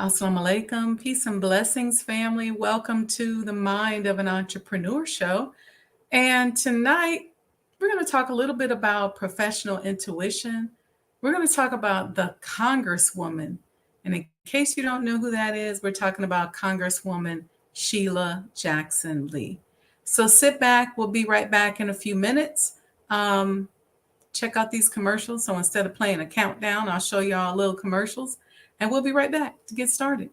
Assalamu alaikum. Peace and blessings, family. Welcome to the Mind of an Entrepreneur show. And tonight, we're going to talk a little bit about professional intuition. We're going to talk about the Congresswoman. And in case you don't know who that is, we're talking about Congresswoman Sheila Jackson Lee. So sit back. We'll be right back in a few minutes. Check out these commercials. So instead of playing a countdown, I'll show y'all little commercials. And we'll be right back to get started.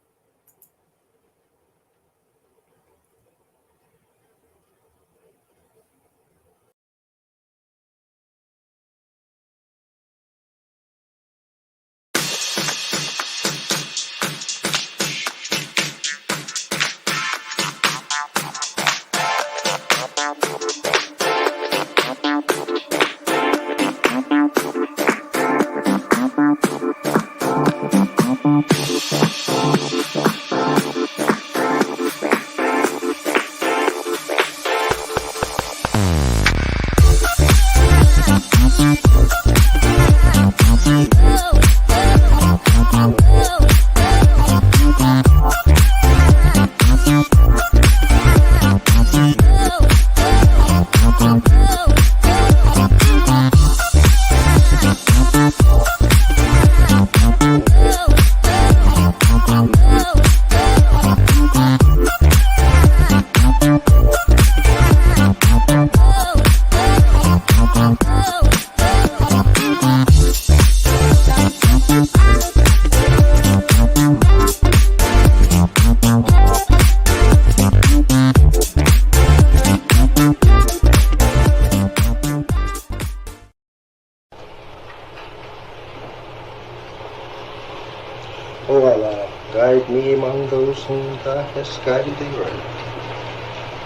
O Allah, guide me among those whom Thou hast guided aright,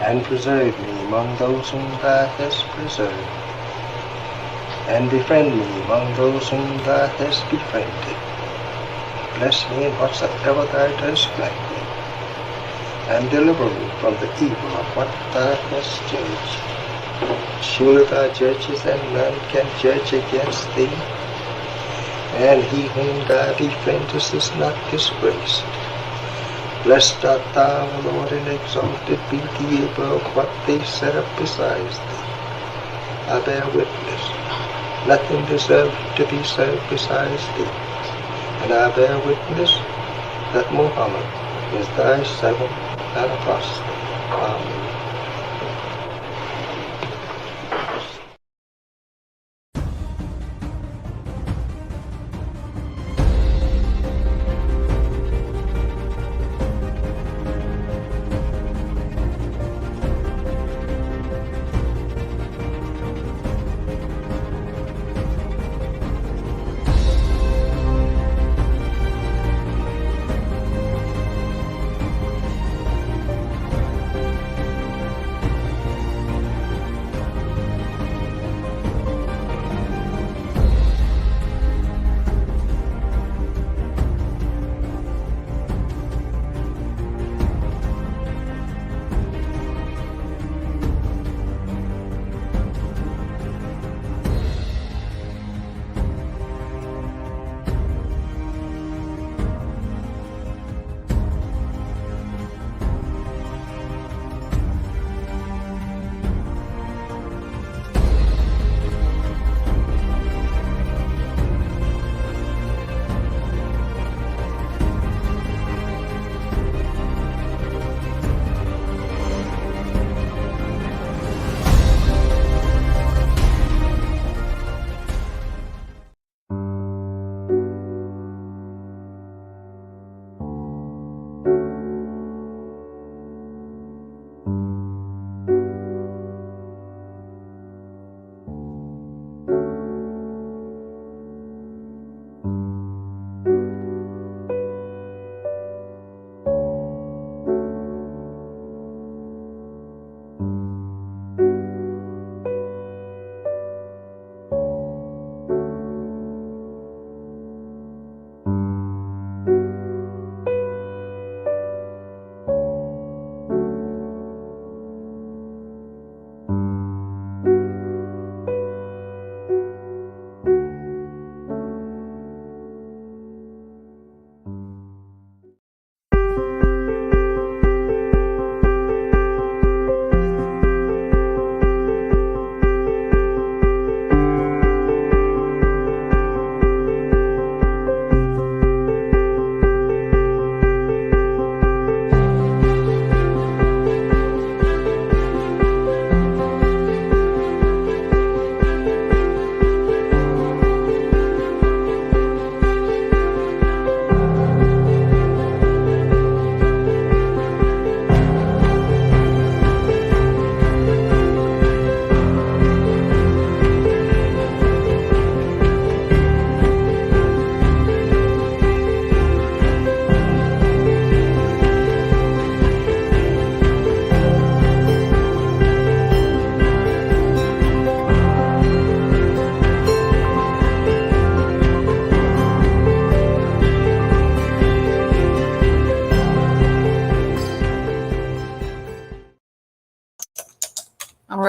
and preserve me among those whom Thou hast preserved, and befriend me among those whom Thou hast befriended. Bless me in whatsoever Thou dost grant me, and deliver me from the evil of what Thou hast judged. Surely Thou judgest, and none can judge against Thee, and he whom Thou befriendest is not disgraced. Blessed art Thou, O Lord, and exalted be Thee above what they set up besides Thee. I bear witness, nothing deserves to be served besides Thee, and I bear witness that Muhammad is Thy servant and apostle. Amen.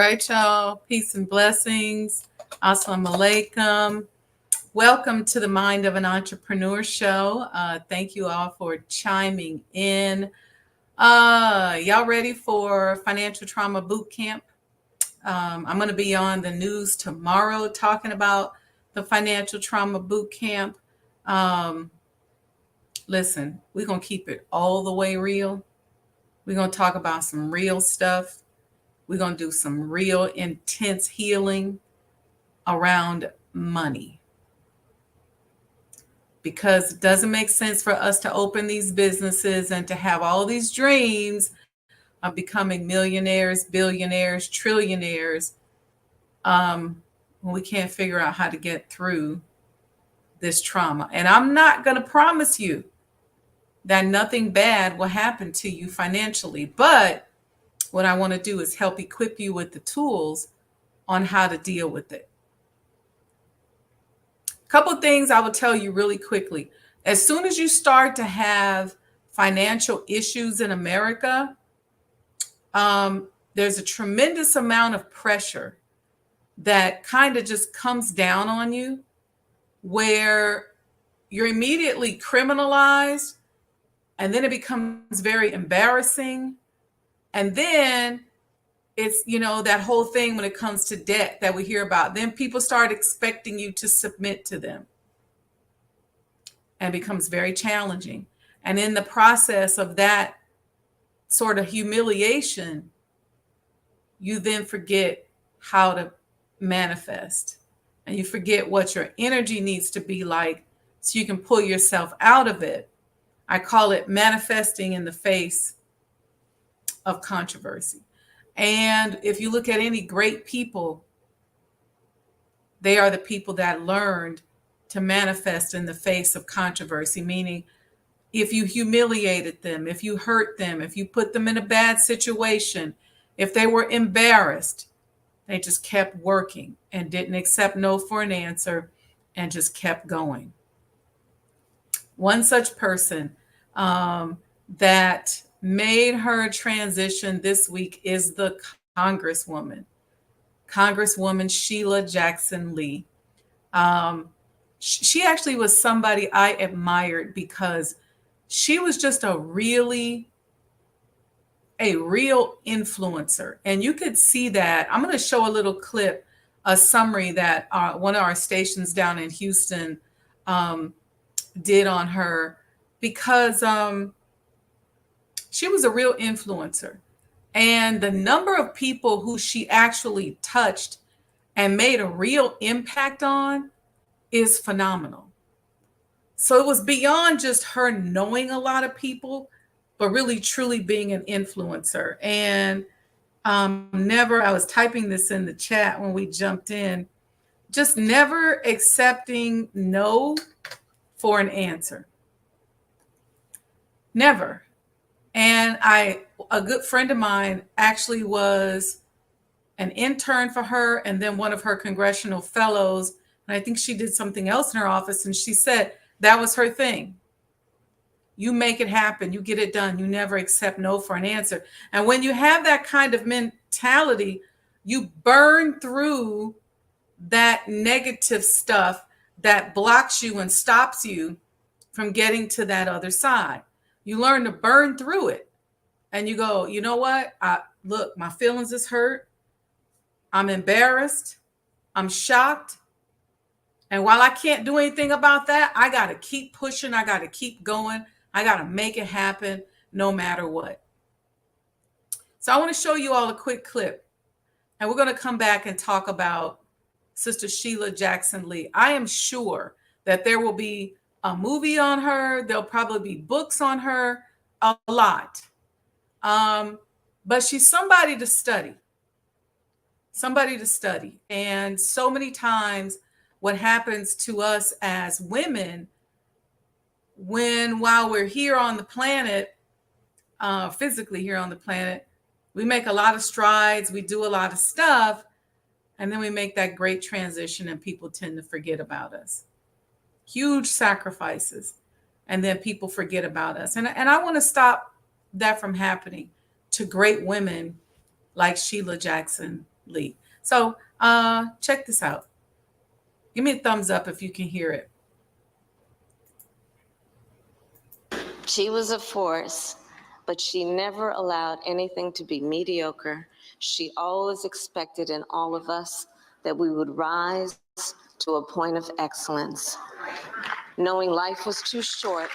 right, y'all. Peace and blessings. Assalamu alaikum. Welcome to the Mind of an Entrepreneur show. Thank you all for chiming in. Y'all ready for Financial Trauma Boot Camp? I'm going to be on the news tomorrow talking about the Financial Trauma Boot Camp. Listen, we're going to keep it all the way real. We're going to talk about some real stuff. We're going to do some real intense healing around money. Because it doesn't make sense for us to open these businesses and to have all these dreams of becoming millionaires, billionaires, trillionaires, when we can't figure out how to get through this trauma. And I'm not going to promise you that nothing bad will happen to you financially, but what I want to do is help equip you with the tools on how to deal with it. A couple things I will tell you really quickly. As soon as you start to have financial issues in America, there's a tremendous amount of pressure that kind of just comes down on you, where you're immediately criminalized, and then it becomes very embarrassing. And then it's, that whole thing when it comes to debt that we hear about. Then people start expecting you to submit to them, and it becomes very challenging. And in the process of that sort of humiliation, you then forget how to manifest, and you forget what your energy needs to be like so you can pull yourself out of it. I call it manifesting in the face of controversy. And if you look at any great people, they are the people that learned to manifest in the face of controversy, meaning if you humiliated them, if you hurt them, if you put them in a bad situation, if they were embarrassed, they just kept working and didn't accept no for an answer and just kept going. One such person that made her transition this week is the Congresswoman Sheila Jackson Lee. She actually was somebody I admired because she was just a real influencer. And you could see that. I'm going to show a little clip, a summary that one of our stations down in Houston did on her, because she was a real influencer. And the number of people who she actually touched and made a real impact on is phenomenal. So it was beyond just her knowing a lot of people, but really truly being an influencer. And I was typing this in the chat when we jumped in, just never accepting no for an answer. Never. And a good friend of mine actually was an intern for her, and then one of her congressional fellows. And I think she did something else in her office. And she said that was her thing. You make it happen. You get it done. You never accept no for an answer. And when you have that kind of mentality, you burn through that negative stuff that blocks you and stops you from getting to that other side. You learn to burn through it. And you go, you know what? Look, my feelings is hurt. I'm embarrassed. I'm shocked. And while I can't do anything about that, I got to keep pushing. I got to keep going. I got to make it happen no matter what. So I want to show you all a quick clip. And we're going to come back and talk about Sister Sheila Jackson Lee. I am sure that there will be a movie on her. There'll probably be books on her, a lot. But she's somebody to study. And so many times what happens to us as women while we're here on the planet, physically here on the planet, we make a lot of strides, we do a lot of stuff, and then we make that great transition and people tend to forget about us. Huge sacrifices, and then people forget about us. And I want to stop that from happening to great women like Sheila Jackson Lee. So check this out. Give me a thumbs up if you can hear it. She was a force, but she never allowed anything to be mediocre. She always expected in all of us that we would rise to a point of excellence, knowing life was too short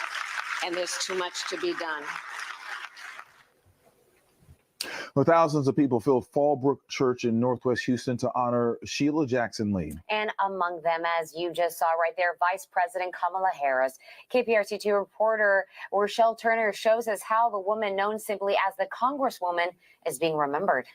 and there's too much to be done. Well, thousands of people filled Fallbrook Church in Northwest Houston to honor Sheila Jackson Lee. And among them, as you just saw right there, Vice President Kamala Harris. KPRC2 reporter Rochelle Turner shows us how the woman known simply as the Congresswoman is being remembered.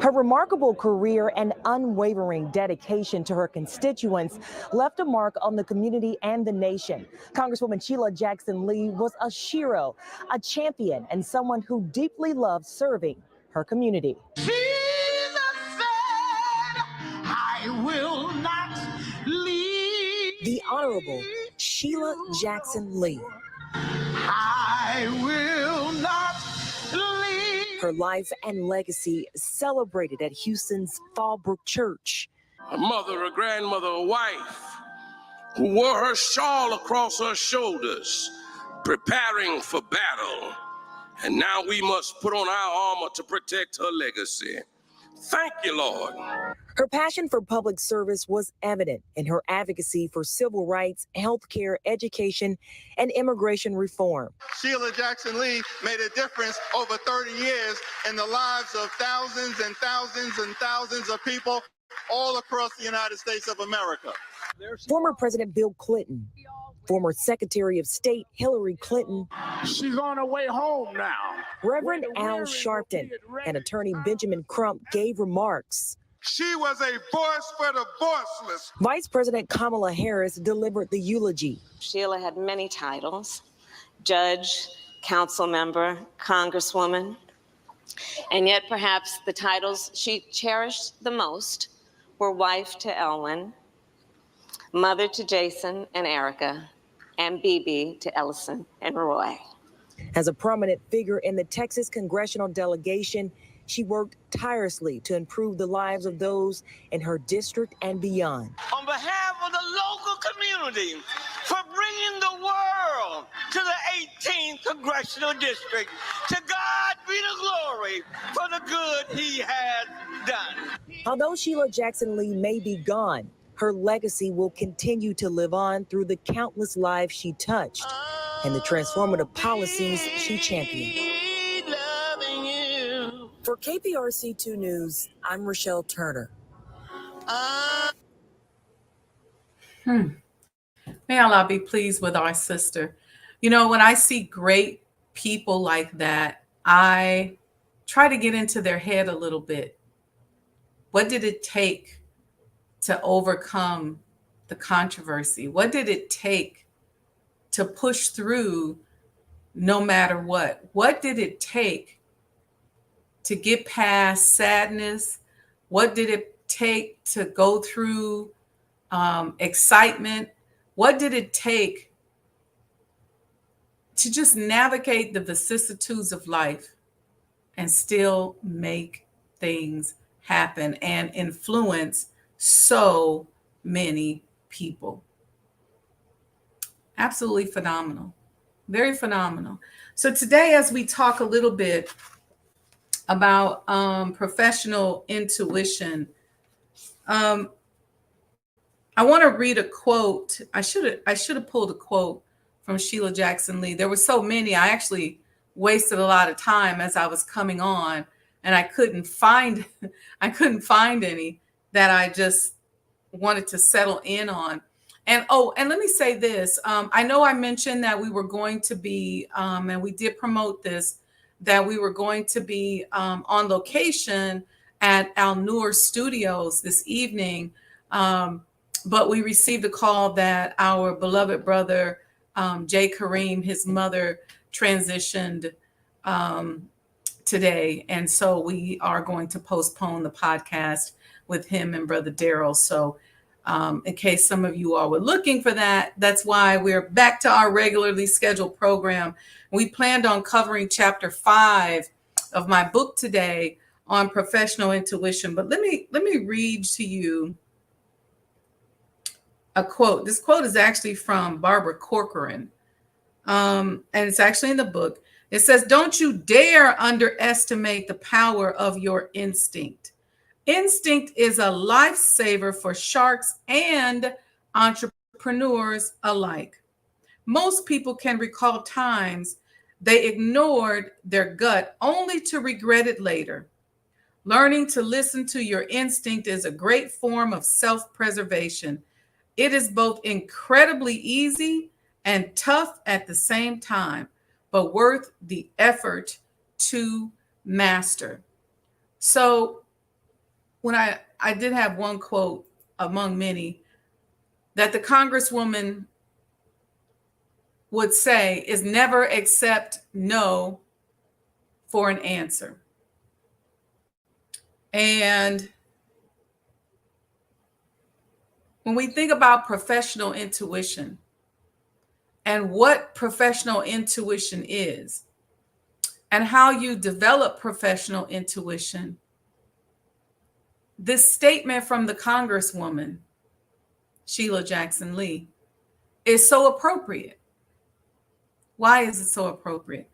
Her remarkable career and unwavering dedication to her constituents left a mark on the community and the nation. Congresswoman Sheila Jackson Lee was a shero, a champion, and someone who deeply loved serving her community. Jesus said, I will not leave. The Honorable Sheila Jackson Lee. I will not leave. Her life and legacy celebrated at Houston's Fallbrook Church. A mother, a grandmother, a wife who wore her shawl across her shoulders, preparing for battle. And now we must put on our armor to protect her legacy. Thank you, Lord. Her passion for public service was evident in her advocacy for civil rights, healthcare, education, and immigration reform. Sheila Jackson Lee made a difference over 30 years in the lives of thousands and thousands and thousands of people all across the United States of America. Former President Bill Clinton, former Secretary of State Hillary Clinton, She's on her way home now. Reverend Al Sharpton, and attorney Benjamin Crump gave remarks. She was a voice for the voiceless. Vice President Kamala Harris delivered the eulogy. Sheila had many titles: judge, council member, congresswoman. And yet perhaps the titles she cherished the most were wife to Elwyn, mother to Jason and Erica, and BB to Ellison and Roy. As a prominent figure in the Texas congressional delegation, she worked tirelessly to improve the lives of those in her district and beyond. On behalf of the local community, for bringing the world to the 18th Congressional District, to God be the glory for the good he has done. Although Sheila Jackson Lee may be gone, her legacy will continue to live on through the countless lives she touched and the transformative policies she championed. For KPRC2 News, I'm Rochelle Turner. May Allah be pleased with our sister. You know, when I see great people like that, I try to get into their head a little bit. What did it take to overcome the controversy? What did it take to push through no matter what? What did it take to get past sadness? What did it take to go through excitement? What did it take to just navigate the vicissitudes of life and still make things happen and influence so many people? Absolutely phenomenal. Very phenomenal. So today, as we talk a little bit about professional intuition, I want to read a quote. I should have pulled a quote from Sheila Jackson Lee. There were so many. I actually wasted a lot of time as I was coming on, and I couldn't find any that I just wanted to settle in on. And let me say this. I know I mentioned that we were going to be, and we did promote this, that we were going to be on location at Al Noor Studios this evening. But we received a call that our beloved brother, Jay Kareem, his mother transitioned today. And so we are going to postpone the podcast with him and Brother Daryl. So in case some of you all were looking for that, that's why we're back to our regularly scheduled program. We planned on covering chapter 5 of my book today, on professional intuition. But let me read to you a quote. This quote is actually from Barbara Corcoran, and it's actually in the book. It says, "Don't you dare underestimate the power of your instinct. Instinct is a lifesaver for sharks and entrepreneurs alike. Most people can recall times they ignored their gut only to regret it later. Learning to listen to your instinct is a great form of self-preservation. It is both incredibly easy and tough at the same time, but worth the effort to master." So when I did have one quote among many that the Congresswoman would say is never accept no for an answer. And when we think about professional intuition and what professional intuition is and how you develop professional intuition, this statement from the Congresswoman, Sheila Jackson Lee, is so appropriate. Why is it so appropriate?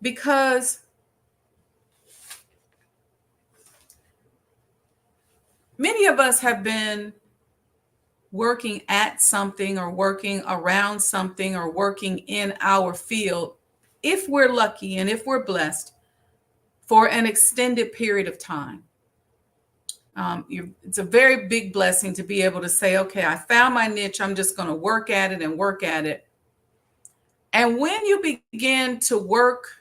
Because many of us have been working at something or working around something or working in our field, if we're lucky and if we're blessed, for an extended period of time. It's a very big blessing to be able to say, okay, I found my niche. I'm just going to work at it and work at it. And when you begin to work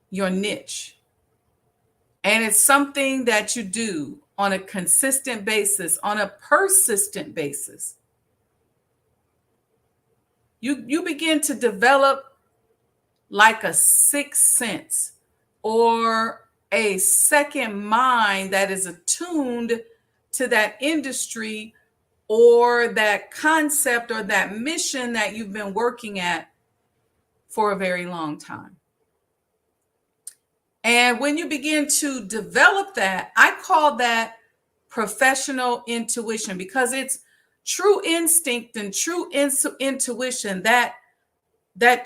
your niche, and it's something that you do on a consistent basis, on a persistent basis, you begin to develop like a sixth sense or a second mind that is attuned to that industry or that concept or that mission that you've been working at for a very long time. And when you begin to develop that, I call that professional intuition, because it's true instinct and true intuition, that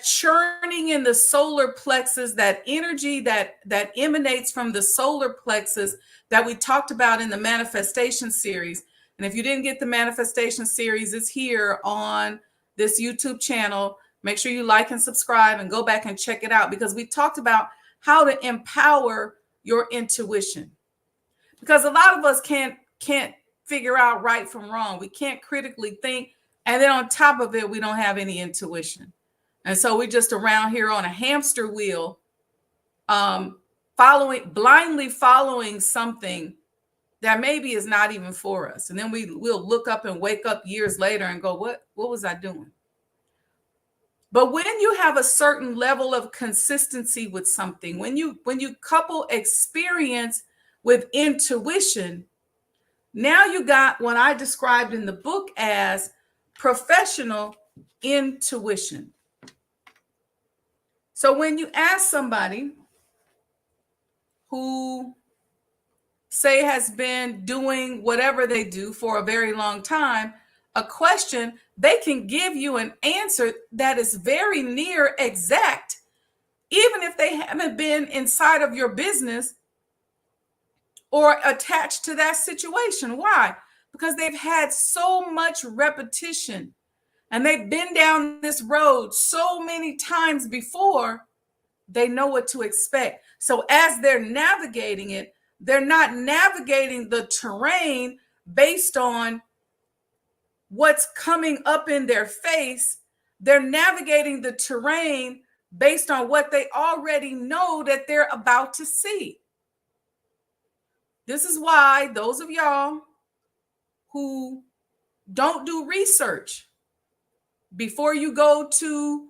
churning in the solar plexus, that energy that emanates from the solar plexus that we talked about in the manifestation series. And if you didn't get the manifestation series, it's here on this YouTube channel. Make sure you like and subscribe and go back and check it out, because we talked about how to empower your intuition. Because a lot of us can't figure out right from wrong. We can't critically think. And then on top of it, we don't have any intuition. And so we're just around here on a hamster wheel, blindly following something that maybe is not even for us. And then we'll look up and wake up years later and go, what was I doing? But when you have a certain level of consistency with something, when you couple experience with intuition, now you got what I described in the book as professional intuition. So when you ask somebody who, say, has been doing whatever they do for a very long time a question, they can give you an answer that is very near exact, even if they haven't been inside of your business or attached to that situation. Why? Because they've had so much repetition and they've been down this road so many times before, they know what to expect. So as they're navigating it, they're not navigating the terrain based on what's coming up in their face. They're navigating the terrain based on what they already know that they're about to see. This is why those of y'all who don't do research before you go to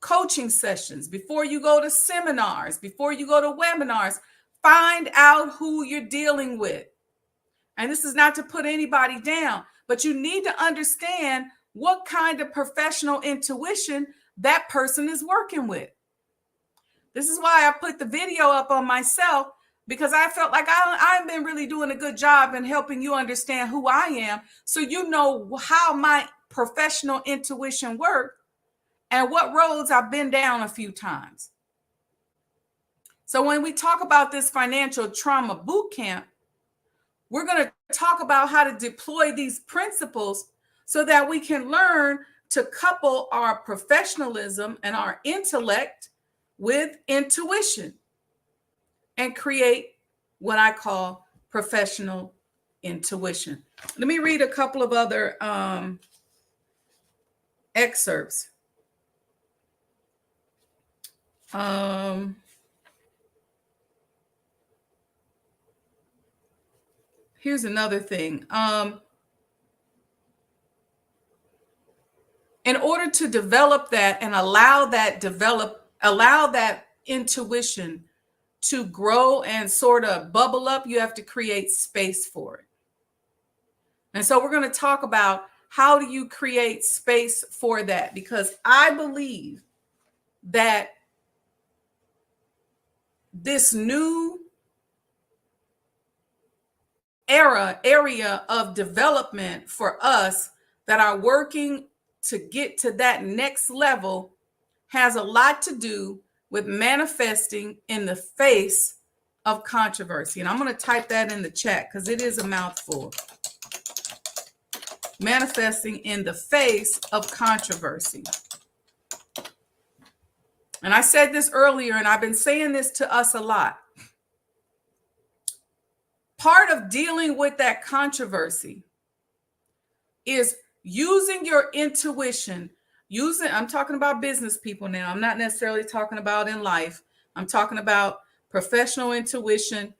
coaching sessions, before you go to seminars, before you go to webinars, find out who you're dealing with. And this is not to put anybody down, but you need to understand what kind of professional intuition that person is working with. This is why I put the video up on myself, because I felt like I've been really doing a good job in helping you understand who I am, so you know how my professional intuition works and what roads I've been down a few times. So when we talk about this financial trauma boot camp, we're going to talk about how to deploy these principles so that we can learn to couple our professionalism and our intellect with intuition and create what I call professional intuition. Let me read a couple of other excerpts. Here's another thing. In order to develop that and allow that intuition to grow and sort of bubble up, you have to create space for it. And so we're going to talk about how do you create space for that, because I believe that this new area of development for us that are working to get to that next level has a lot to do with manifesting in the face of controversy. And I'm going to type that in the chat because it is a mouthful. Manifesting in the face of controversy. And I said this earlier, and I've been saying this to us a lot. Part of dealing with that controversy is using your intuition. I'm talking about business people now. I'm not necessarily talking about in life. I'm talking about professional intuition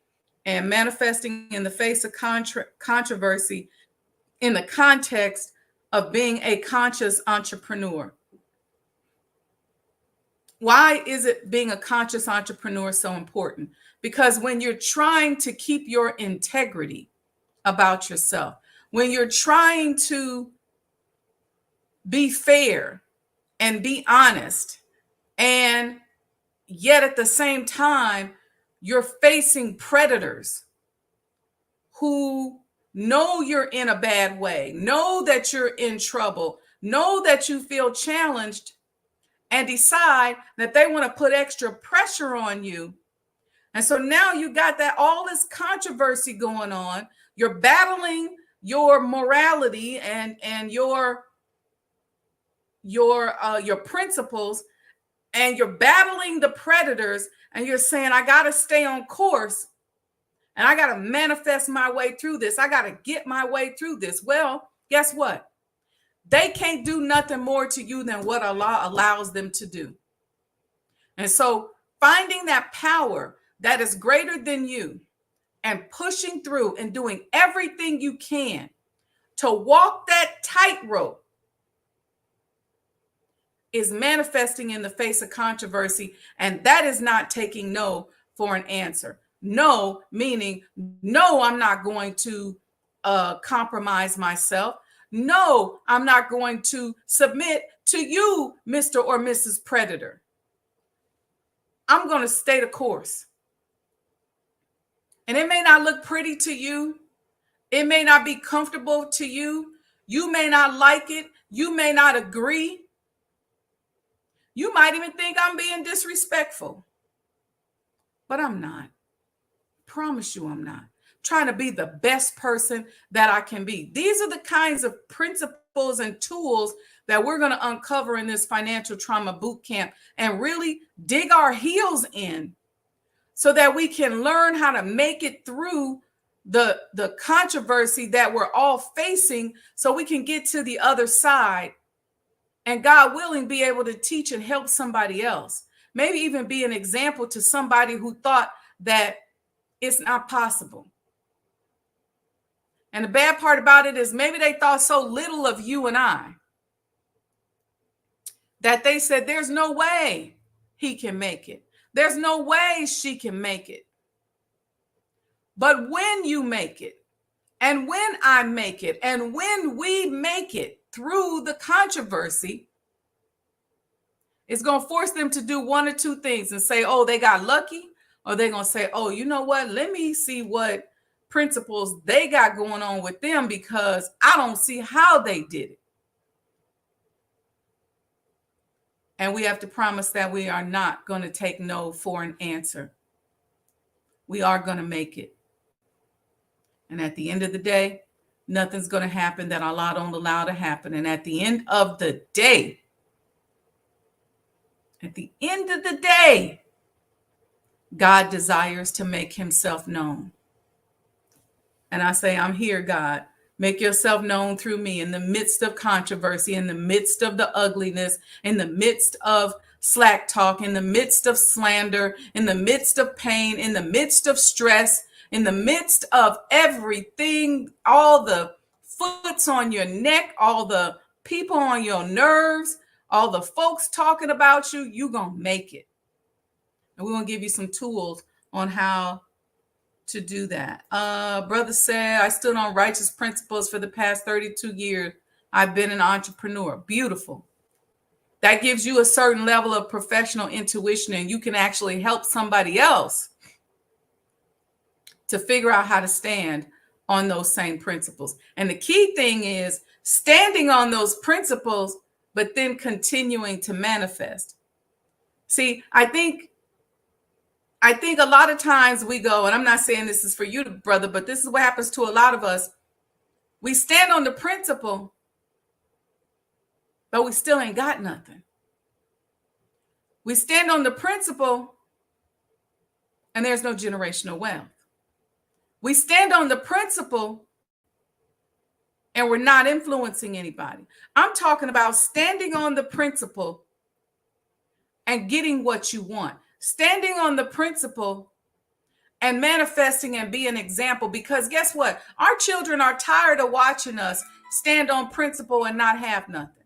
and manifesting in the face of controversy in the context of being a conscious entrepreneur. Why is it being a conscious entrepreneur so important? Because when you're trying to keep your integrity about yourself, when you're trying to be fair and be honest, and yet at the same time, you're facing predators who know you're in a bad way, know that you're in trouble, know that you feel challenged, and decide that they want to put extra pressure on you. And so now you got that all this controversy going on. You're battling your morality and your principles, and you're battling the predators, and you're saying, I got to stay on course, and I got to manifest my way through this. I got to get my way through this. Well, guess what? They can't do nothing more to you than what Allah allows them to do. And so finding that power that is greater than you and pushing through and doing everything you can to walk that tightrope is manifesting in the face of controversy. And that is not taking no for an answer. No, meaning, no, I'm not going to compromise myself. No, I'm not going to submit to you, Mr. or Mrs. Predator. I'm going to stay the course. And it may not look pretty to you. It may not be comfortable to you. You may not like it. You may not agree. You might even think I'm being disrespectful. But I'm not. Promise you I'm not. Trying to be the best person that I can be. These are the kinds of principles and tools that we're going to uncover in this financial trauma boot camp and really dig our heels in so that we can learn how to make it through the controversy that we're all facing, so we can get to the other side and, God willing, be able to teach and help somebody else. Maybe even be an example to somebody who thought that it's not possible. And the bad part about it is maybe they thought so little of you and I that they said, there's no way he can make it. There's no way she can make it. But when you make it, and when I make it, and when we make it through the controversy, It's going to force them to do one or two things and say, oh, they got lucky, or they're going to say, oh, you know what? Let me see what principles they got going on with them, because I don't see how they did it. And we have to promise that we are not going to take no for an answer. We are going to make it. And at the end of the day, nothing's going to happen that Allah don't allow to happen. And at the end of the day, God desires to make himself known. And I say, I'm here, God. Make yourself known through me in the midst of controversy, in the midst of the ugliness, in the midst of slack talk, in the midst of slander, in the midst of pain, in the midst of stress, in the midst of everything, all the foots on your neck, all the people on your nerves, all the folks talking about you, you're going to make it. And we're going to give you some tools on how to do that. Brother said, I stood on righteous principles for the past 32 years. I've been an entrepreneur. Beautiful. That gives you a certain level of professional intuition, and you can actually help somebody else to figure out how to stand on those same principles. And the key thing is standing on those principles, but then continuing to manifest. See, I think a lot of times we go, and I'm not saying this is for you, brother, but this is what happens to a lot of us. We stand on the principle, but we still ain't got nothing. We stand on the principle, and there's no generational wealth. We stand on the principle, and we're not influencing anybody. I'm talking about standing on the principle and getting what you want. Standing on the principle and manifesting and be an example, because guess what? Our children are tired of watching us stand on principle and not have nothing.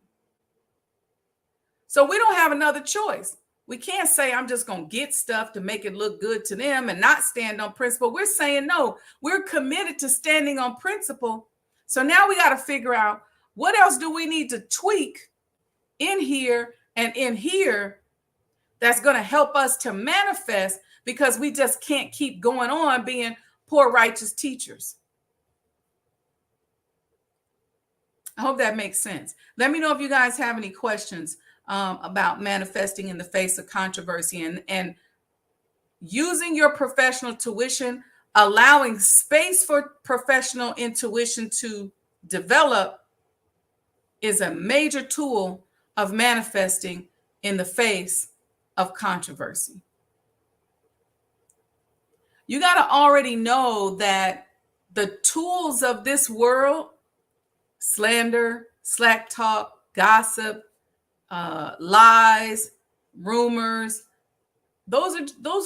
So we don't have another choice. We can't say, I'm just going to get stuff to make it look good to them and not stand on principle. We're saying, no, we're committed to standing on principle. So now we got to figure out, what else do we need to tweak in here and in here that's going to help us to manifest, because we just can't keep going on being poor righteous teachers. I hope that makes sense. Let me know if you guys have any questions about manifesting in the face of controversy, and using your professional tuition, allowing space for professional intuition to develop, is a major tool of manifesting in the face of controversy. You got to already know that the tools of this world, slander, slack talk, gossip, lies, rumors, those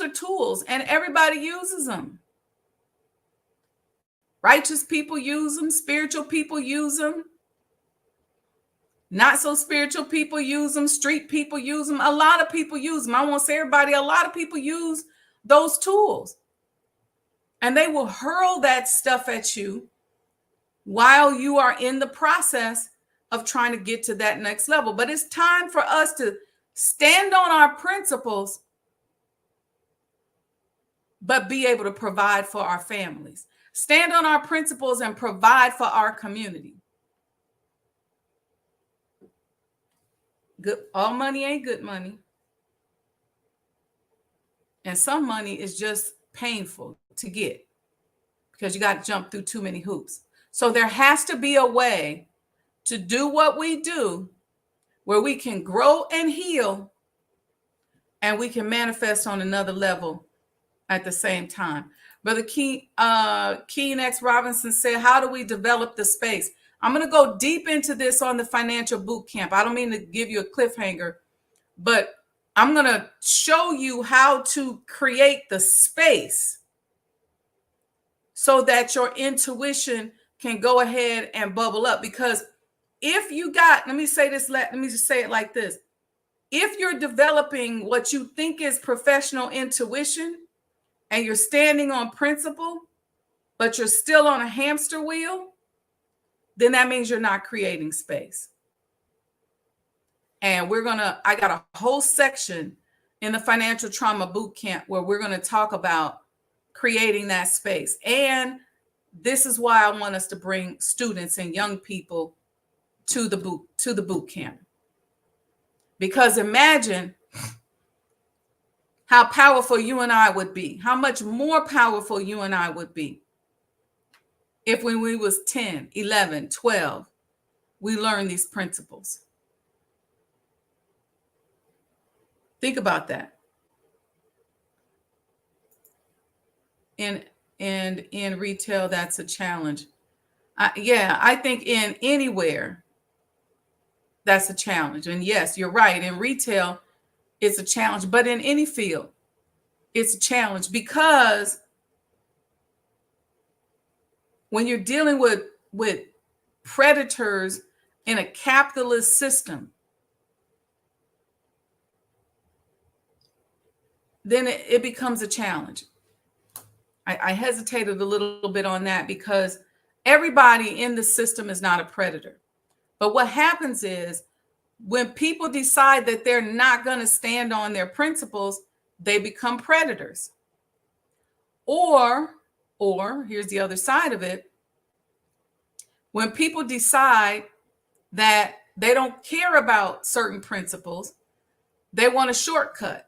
are tools, and everybody uses them. Righteous people use them, spiritual people use them, not so spiritual people use them, street people use them, a lot of people use them. I won't say everybody, a lot of people use those tools. And they will hurl that stuff at you while you are in the process of trying to get to that next level. But it's time for us to stand on our principles, but be able to provide for our families. Stand on our principles and provide for our community. Good, all money ain't good money. And some money is just painful to get because you got to jump through too many hoops. So there has to be a way to do what we do where we can grow and heal, and we can manifest on another level at the same time. Brother Keen X Robinson said, how do we develop the space? I'm going to go deep into this on the financial boot camp. I don't mean to give you a cliffhanger, but I'm going to show you how to create the space so that your intuition can go ahead and bubble up. Because if you got, let me just say it like this. If you're developing what you think is professional intuition and you're standing on principle, but you're still on a hamster wheel, then that means you're not creating space. And I got a whole section in the financial trauma boot camp where we're going to talk about creating that space. And this is why I want us to bring students and young people to the boot camp. Because imagine how powerful you and I would be, how much more powerful you and I would be if when we was 10, 11, 12, we learned these principles. Think about that. And in retail, that's a challenge. I think in anywhere, that's a challenge. And yes, you're right. In retail, it's a challenge. But in any field, it's a challenge, because when you're dealing with predators in a capitalist system, then it becomes a challenge. I hesitated a little bit on that because everybody in the system is not a predator. But what happens is when people decide that they're not going to stand on their principles, they become predators. Or here's the other side of it. When people decide that they don't care about certain principles, they want a shortcut.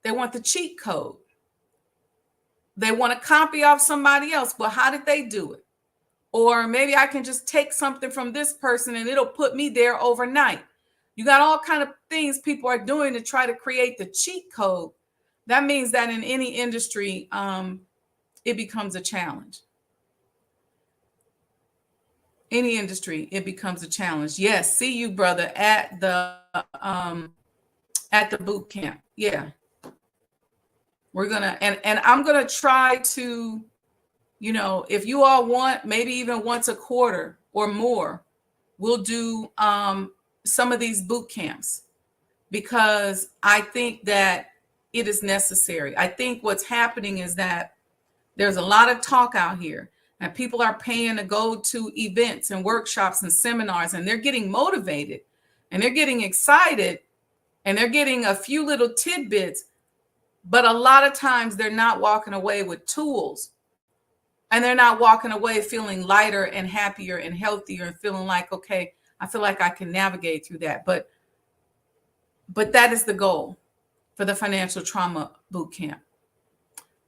They want the cheat code. They want to copy off somebody else. Well, how did they do it? Or maybe I can just take something from this person and it'll put me there overnight. You got all kind of things people are doing to try to create the cheat code. That means that in any industry, it becomes a challenge. Any industry, it becomes a challenge. Yes, see you, brother, at the boot camp. Yeah. We're gonna and I'm gonna try to, if you all want, maybe even once a quarter or more, we'll do some of these boot camps, because I think that it is necessary. I think what's happening is that there's a lot of talk out here, and people are paying to go to events and workshops and seminars, and they're getting motivated and they're getting excited and they're getting a few little tidbits. But a lot of times they're not walking away with tools, and they're not walking away feeling lighter and happier and healthier and feeling like, okay, I feel like I can navigate through that. But that is the goal for the financial trauma boot camp.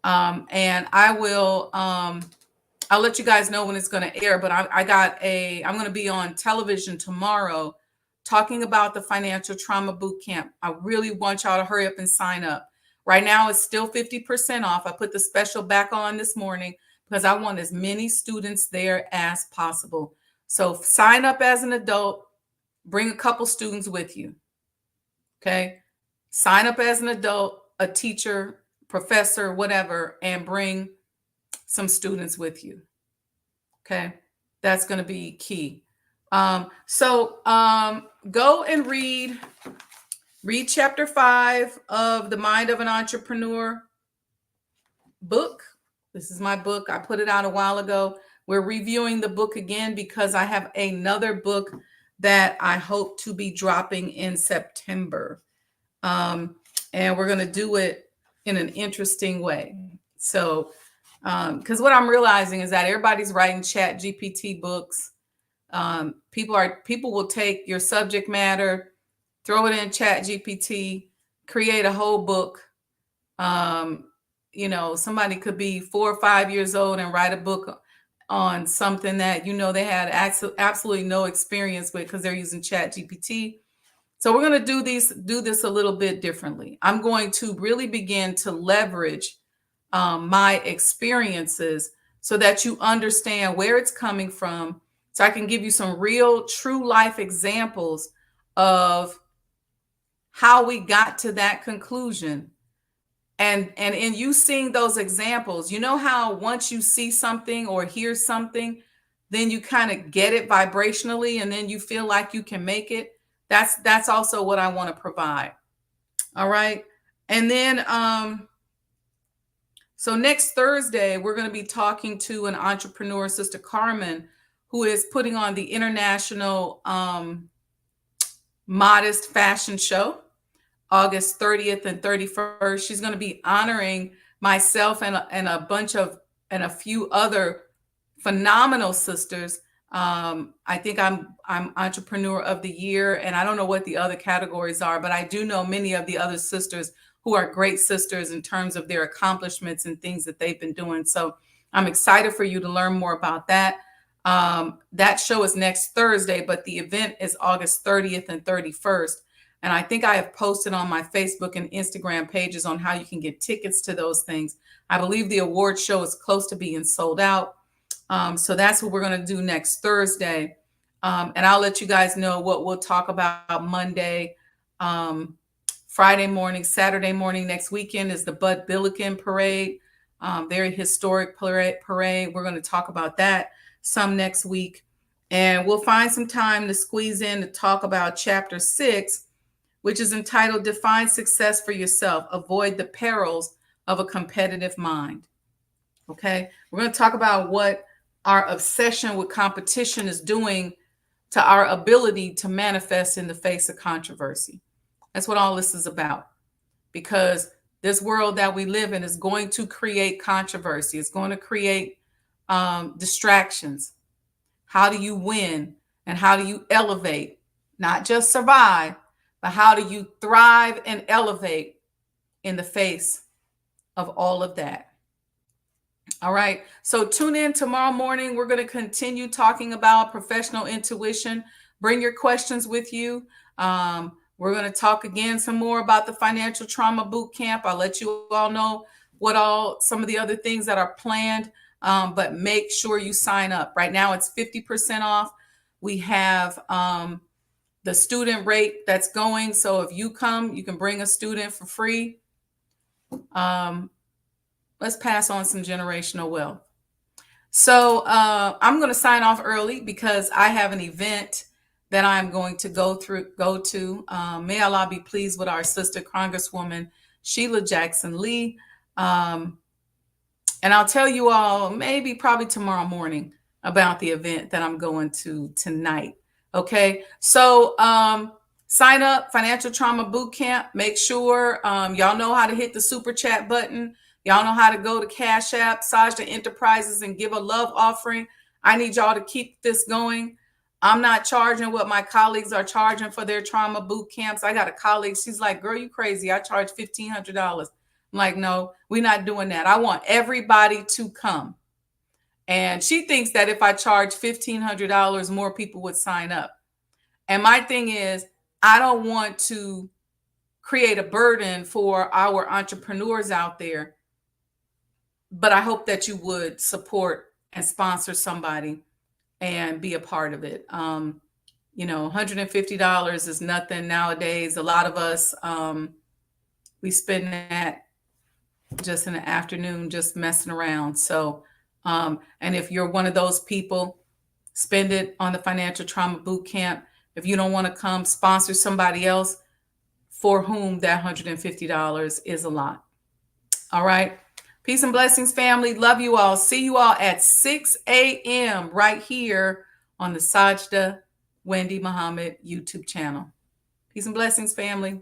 And I will, I'll let you guys know when it's going to air, but I'm going to be on television tomorrow talking about the financial trauma boot camp. I really want y'all to hurry up and sign up. Right now, it's still 50% off. I put the special back on this morning because I want as many students there as possible. So sign up as an adult, bring a couple students with you. Okay. Sign up as an adult, a teacher, professor, whatever, and bring some students with you. Okay. That's going to be key. So go and read chapter 5 of The Mind of an Entrepreneur book. This is my book. I put it out a while ago. We're reviewing the book again because I have another book that I hope to be dropping in September. And we're going to do it in an interesting way. So, because what I'm realizing is that everybody's writing Chat GPT books. People will take your subject matter, throw it in Chat GPT, create a whole book. Somebody could be 4 or 5 years old and write a book on something that, they had absolutely no experience with because they're using Chat GPT. So we're going to do this a little bit differently. I'm going to really begin to leverage my experiences so that you understand where it's coming from. So I can give you some real true life examples of how we got to that conclusion. And in you seeing those examples, how once you see something or hear something, then you kind of get it vibrationally and then you feel like you can make it. That's also what I want to provide. All right. And then, so next Thursday, we're going to be talking to an entrepreneur, Sister Carmen, who is putting on the International modest fashion show, August 30th and 31st. She's going to be honoring myself and a few other phenomenal sisters. I think I'm Entrepreneur of the Year, and I don't know what the other categories are, but I do know many of the other sisters who are great sisters in terms of their accomplishments and things that they've been doing. So I'm excited for you to learn more about that. That show is next Thursday, but the event is August 30th and 31st. And I think I have posted on my Facebook and Instagram pages on how you can get tickets to those things. I believe the award show is close to being sold out. So that's what we're going to do next Thursday. And I'll let you guys know what we'll talk about Monday, Friday morning, Saturday morning. Next weekend is the Bud Billiken Parade, very historic parade. We're going to talk about that some next week. And we'll find some time to squeeze in to talk about Chapter 6, which is entitled Define Success for Yourself, Avoid the Perils of a Competitive Mind. Okay, we're going to talk about what our obsession with competition is doing to our ability to manifest in the face of controversy. That's what all this is about, because this world that we live in is going to create controversy. It's going to create distractions. How do you win and how do you elevate? Not just survive, but how do you thrive and elevate in the face of all of that? All right. So tune in tomorrow morning. We're going to continue talking about professional intuition. Bring your questions with you. We're going to talk again some more about the financial trauma boot camp. I'll let you all know some of the other things that are planned, but make sure you sign up. Right now it's 50% off. We have the student rate that's going. So if you come, you can bring a student for free. Let's pass on some generational wealth. So I'm going to sign off early because I have an event that I'm going to go to. May Allah be pleased with our sister Congresswoman Sheila Jackson Lee. And I'll tell you all probably tomorrow morning about the event that I'm going to tonight. Okay, so sign up, Financial Trauma Boot Camp. Make sure y'all know how to hit the super chat button. Y'all know how to go to Cash App, Sajdah Enterprises, and give a love offering. I need y'all to keep this going. I'm not charging what my colleagues are charging for their trauma boot camps. I got a colleague, she's like, girl, you crazy. I charge $1,500. I'm like, no, we're not doing that. I want everybody to come. And she thinks that if I charge $1,500, more people would sign up. And my thing is, I don't want to create a burden for our entrepreneurs out there. But I hope that you would support and sponsor somebody and be a part of it. $150 is nothing nowadays. A lot of us, we spend that just in the afternoon, just messing around. So, and if you're one of those people, spend it on the Financial Trauma Boot Camp. If you don't want to come, sponsor somebody else for whom that $150 is a lot. All right. Peace and blessings, family. Love you all. See you all at 6 a.m. right here on the Sajdah Wendy Muhammad YouTube channel. Peace and blessings, family.